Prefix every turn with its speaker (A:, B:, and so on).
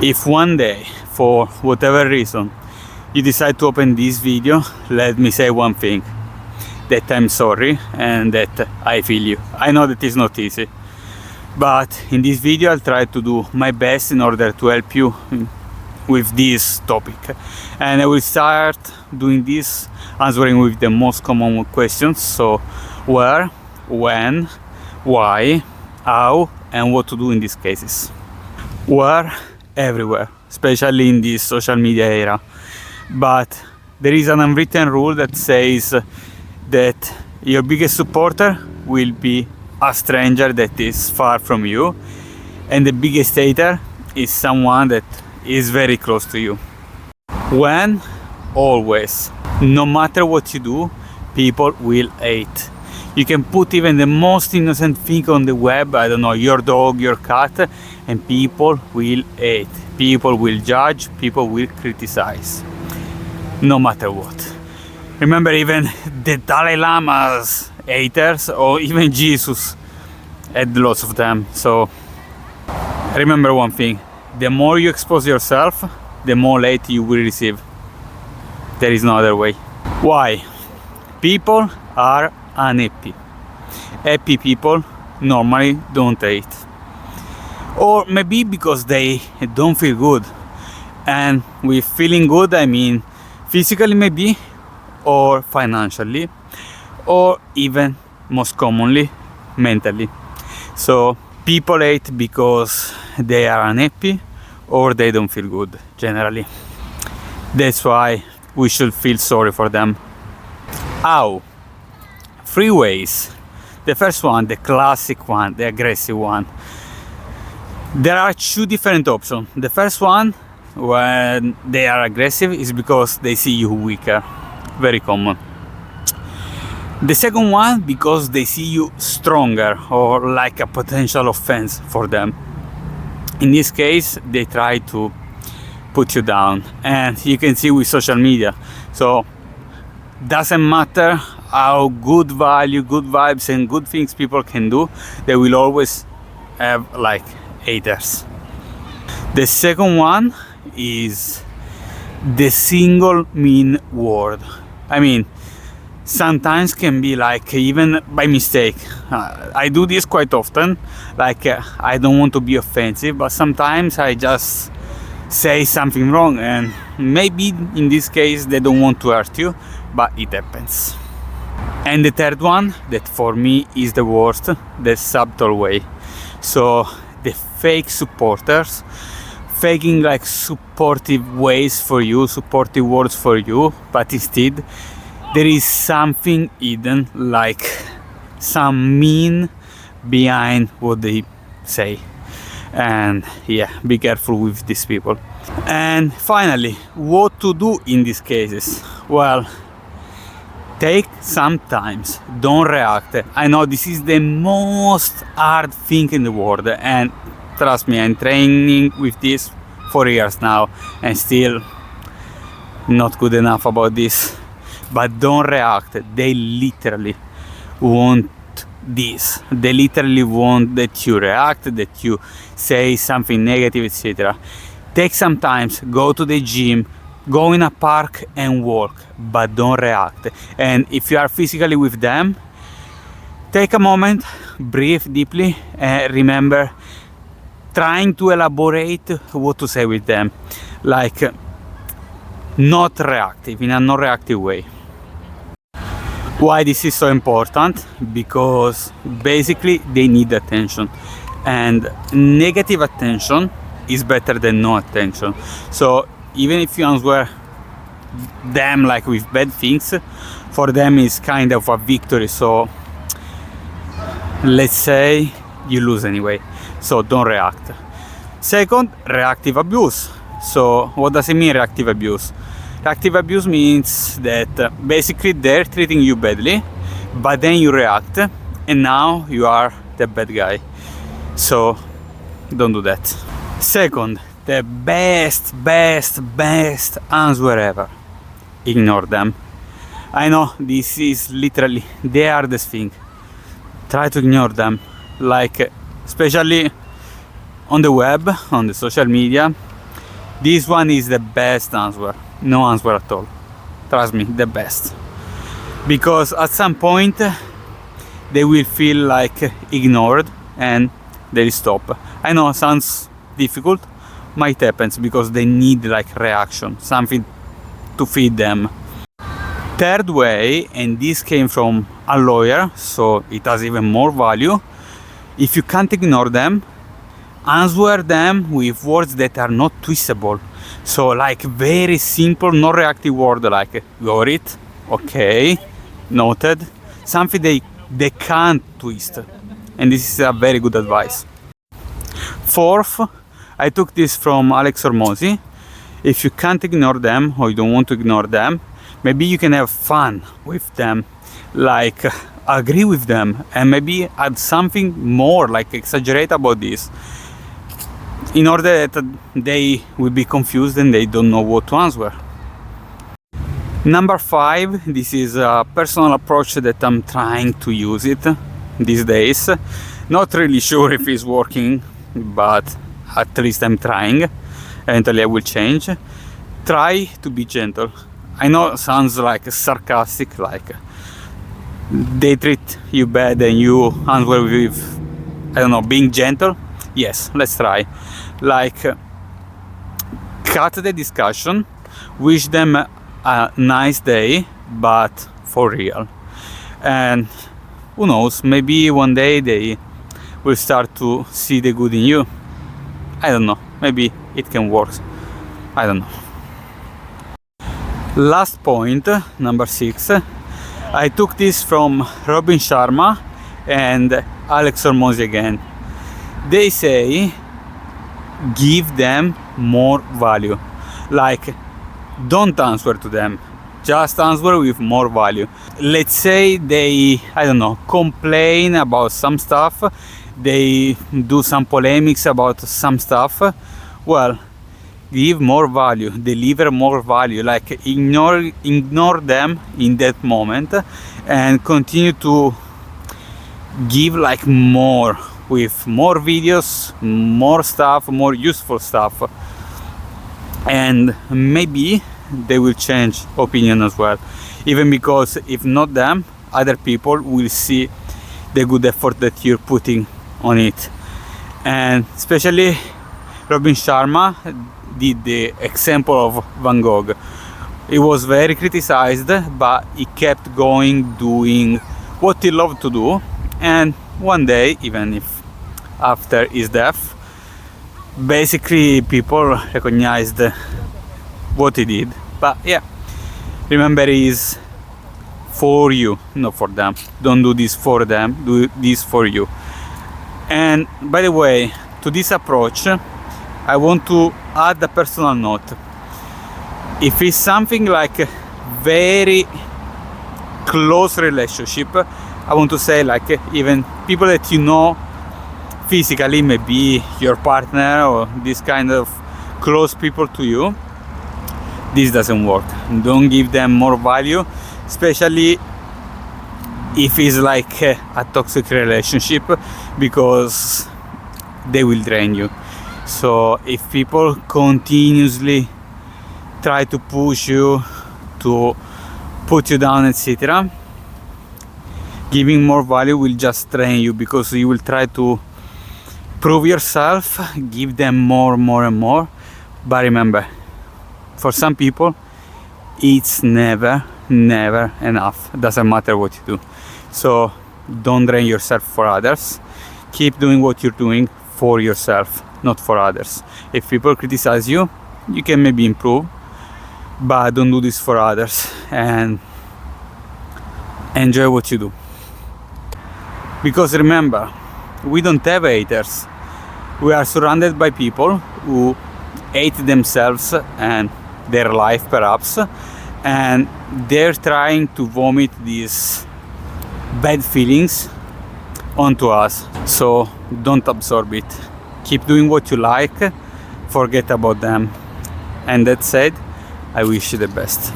A: If one day, for whatever reason, you decide to open this video, let me say one thing, that I'm sorry and that I feel you. I know that it's not easy, but in this video I'll try to do my best in order to help you with this topic, and I will start doing this answering with the most common questions. So where, when, why, how, and what to do in these cases. Where? Everywhere, especially in this social media era. But there is an unwritten rule that says that your biggest supporter will be a stranger that is far from you, and the biggest hater is someone that is very close to you. When? Always. No matter what you do, people will hate. You can put even the most innocent thing on the web, I don't know, your dog, your cat, and people will hate. People will judge, people will criticize. No matter what. Remember, even the Dalai Lama's haters, or even Jesus had lots of them. So remember one thing, the more you expose yourself, the more hate you will receive. There is no other way. Why? People are unhappy. Happy people normally don't hate. Or maybe because they don't feel good. And with feeling good, I mean physically maybe, or financially, or even most commonly mentally. So people hate because they are unhappy or they don't feel good generally. That's why we should feel sorry for them. How? 3 ways. The first one, the classic one, the aggressive one. There are 2 different options. The first one, when they are aggressive, is because they see you weaker. Very common. The second one, because they see you stronger or like a potential offense for them. In this case, they try to put you down, and you can see with social media. So doesn't matter how good value, good vibes, and good things people can do, they will always have like haters. The second one is the single mean word. I mean, sometimes can be like even by mistake. I do this quite often, like I don't want to be offensive, but sometimes I just say something wrong, and maybe in this case they don't want to hurt you, but it happens. And the third one, that for me is the worst, the subtle way. So the fake supporters, faking like supportive ways for you, supportive words for you, but instead there is something hidden, like some mean behind what they say. And yeah, be careful with these people. And finally, what to do in these cases? Well, take some time, don't react. I know this is the most hard thing in the world, and trust me, I'm training with this for years now and still not good enough about this. But don't react. They literally want this. They literally want that you react, that you say something negative, etc. Take some time, go to the gym, go in a park and walk, but don't react. And if you are physically with them, take a moment, breathe deeply, and remember trying to elaborate what to say with them, like not reactive, in a non reactive way. Why this is so important? Because basically they need attention, and negative attention is better than no attention. So even if you answer them like with bad things, for them is kind of a victory. So let's say you lose anyway, so don't react. Second, reactive abuse. So what does it mean, reactive abuse? Reactive abuse means that basically they're treating you badly, but then you react, and now you are the bad guy. So don't do that. Second, the best answer ever: ignore them. I know this is literally the hardest thing. Try to ignore them, like especially on the web, on the social media. This one is the best answer. No answer at all. Trust me, the best. Because at some point they will feel like ignored and they'll stop. I know, sounds difficult, might happen because they need like reaction, something to feed them. Third way, and this came from a lawyer, so it has even more value. If you can't ignore them, answer them with words that are not twistable. So like very simple, no reactive word like got it, okay, noted, something they can't twist. And this is a very good advice. Fourth, I took this from Alex Hormozi. If you can't ignore them or you don't want to ignore them, maybe you can have fun with them, like agree with them and maybe add something more, like exaggerate about this, in order that they will be confused and they don't know what to answer. Number 5, this is a personal approach that I'm trying to use it these days. Not really sure if it's working, but at least I'm trying. Eventually I will change. Try to be gentle. I know it sounds like sarcastic, like they treat you bad and you answer with, I don't know, being gentle. Yes, let's try. Like, cut the discussion, wish them a nice day, but for real. And who knows, maybe one day they will start to see the good in you. I don't know, maybe it can work. I don't know. Last point, number 6. I took this from Robin Sharma and Alex Hormozi again. They say give them more value. Like, don't answer to them, just answer with more value. Let's say they, I don't know, complain about some stuff, they do some polemics about some stuff. Well, give more value, deliver more value, like ignore them in that moment and continue to give like more, with more videos, more stuff, more useful stuff, and maybe they will change opinion as well, even because if not them, other people will see the good effort that you're putting on it. And especially Robin Sharma did the example of Van Gogh. He was very criticized, but he kept going doing what he loved to do, and one day, even if after his death, basically people recognized what he did. But yeah, remember, is for you, not for them. Don't do this for them, do this for you. And by the way, to this approach I want to add a personal note. If it's something like a very close relationship, I want to say, like, even people that you know physically, maybe your partner or this kind of close people to you, this doesn't work. Don't give them more value, especially if it's like a toxic relationship, because they will drain you. So if people continuously try to push you, to put you down, etc., giving more value will just drain you, because you will try to prove yourself, give them more and more. But remember, for some people it's never enough. Doesn't matter what you do. So don't drain yourself for others. Keep doing what you're doing for yourself, not for others. If people criticize you, you can maybe improve, but don't do this for others, and enjoy what you do. Because remember, we don't have haters. We are surrounded by people who hate themselves and their life, perhaps, and they're trying to vomit these bad feelings onto us. So don't absorb it. Keep doing what you like, forget about them. And that said, I wish you the best.